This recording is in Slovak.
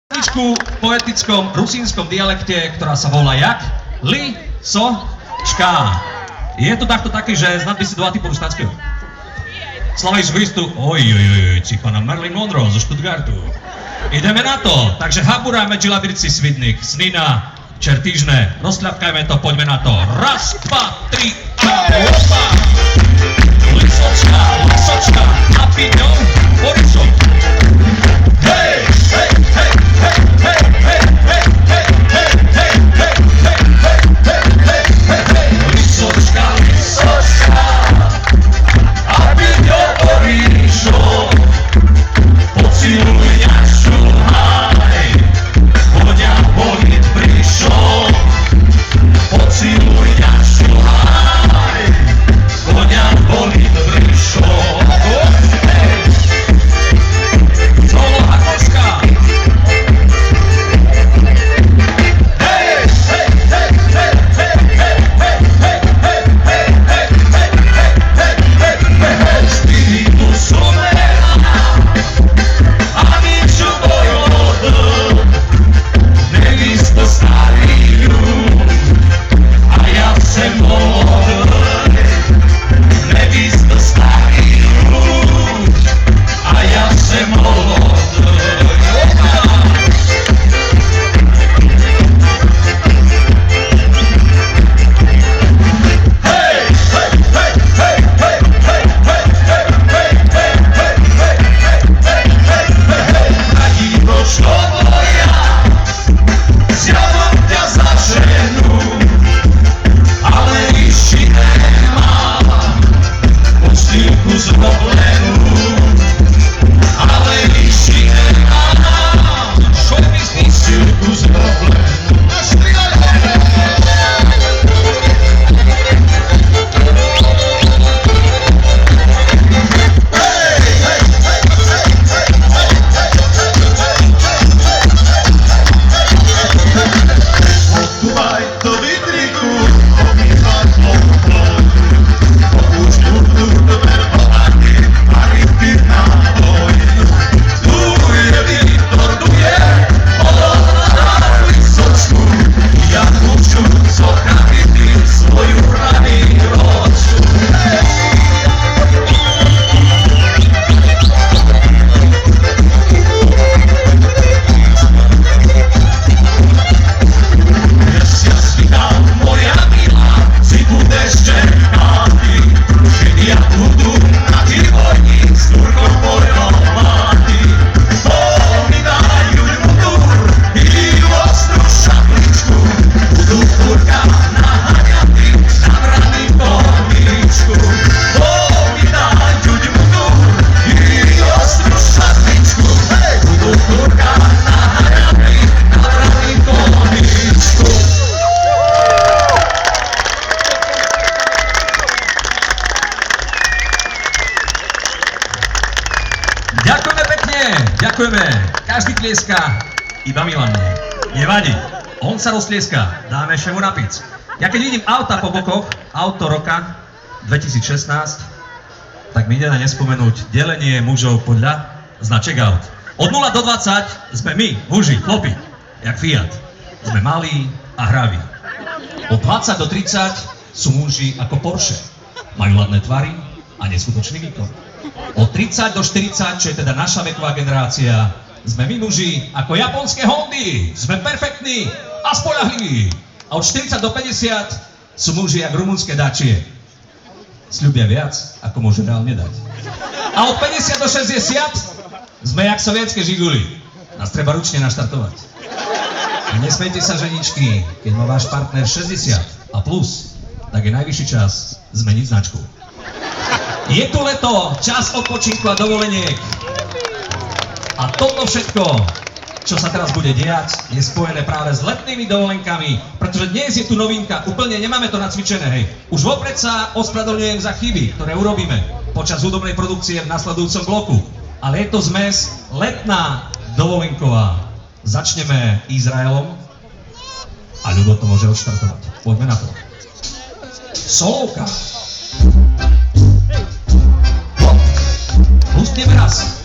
V poetickom rusínskom dialekte, ktorá sa volá jak? Li-so-čka. Je to takto taký, že snad by si dva typu rustanského. Slavíš výstup, pana Marilyn Monroe zo Stuttgartu. Ideme na to, takže haburajme džilavirci svidnik, snina, čertížne, rozkľapkajme to, poďme na to. Raz, dva, tri, opa! Lisočka, lisočka, a piňou, Borisov. Hej, hej, hej, hej, hej, hej, hej, hej, hej, hej, hej, hej, hej, hej, hej, hej, lisočka, lisočka, a piňou, Borisov. Pociluj ňašu, haj, poňa bonit prišol. Pociluj ňašu, haj, poňa bonit prišol. Solo Hakoška. Hej, hej, hej, hej, hej, hej, hej, hej, hej, hej, hej, hej, hej, hej, hej, hej, spiritu somera. A ničo bojod, nevisto starý ľud, a ja sem molod, nevisto starý ľud, a ja sem molod. Hej, hej, hej, hej, hej, hej, hej, hej, hej, hej, hej, hej, hej, hej, hej, hej, a divo šlo boja, zjadom ťa za ženu, ale iši nemám, postýlku zroblenú, ale iši nemám, čo myslí postýlku zroblenú. Odtúvaj do vidriku, obývaj obvod, opúšť hudbu do verbovanie, a rytmy náboj. Tu je Viktor, tu je odhodná lisočku, ja môžu zochrániť svoju ranýročku. Dnes ja svitám, moja milá, si budeš čerpáty, keď ja budú na ty vojni s Turkom bojovátý. Mi dajú mutur i ostrú šapličku, budú Turka naháňatí na raným koníčku. Mi dajú mutur i ostrú šapličku, budú Turka naháňatí na raným koníčku. Ďakujeme pekne, ďakujeme. Každý tlieska, iba Milan nie. Nevadí, on sa roztlieska, dáme ešte mu napiť. Ja keď vidím auta po bokoch, auto roka 2016, tak mi ide na nespomenúť delenie mužov podľa značiek aut. Od 0 do 20 sme my, muži, chlapi, jak Fiat. Sme malí a hraví. Od 20 do 30 sú muži ako Porsche. Majú ladné tvary a neskutočný výkon. Od 30 do 40, čo je teda naša veková generácia, sme my muži ako japonské Hondy. Sme perfektní a spoľahliví. A od 40 do 50 sú muži jak rumunské Dačie. Sľubia viac, ako môžu reálne dať. A od 50 do 60 sme jak sovietské Žiguli. Nás treba ručne naštartovať. A nesmejte sa, ženičky, keď má váš partner 60 a plus, tak je najvyšší čas zmeniť značku. Je tu leto, čas odpočinku a dovoleniek. A toto všetko, čo sa teraz bude diať, je spojené práve s letnými dovolenkami, pretože dnes je tu novinka, úplne nemáme to nacvičené, hej. Už vopred sa ospravedlňujem za chyby, ktoré urobíme počas hudobnej produkcie v nasledujúcom bloku. Ale je to zmes letná dovolenková. Začneme Izraelom a Ľubo to môže odštartovať. Poďme na to. Solovka. Pustíme raz.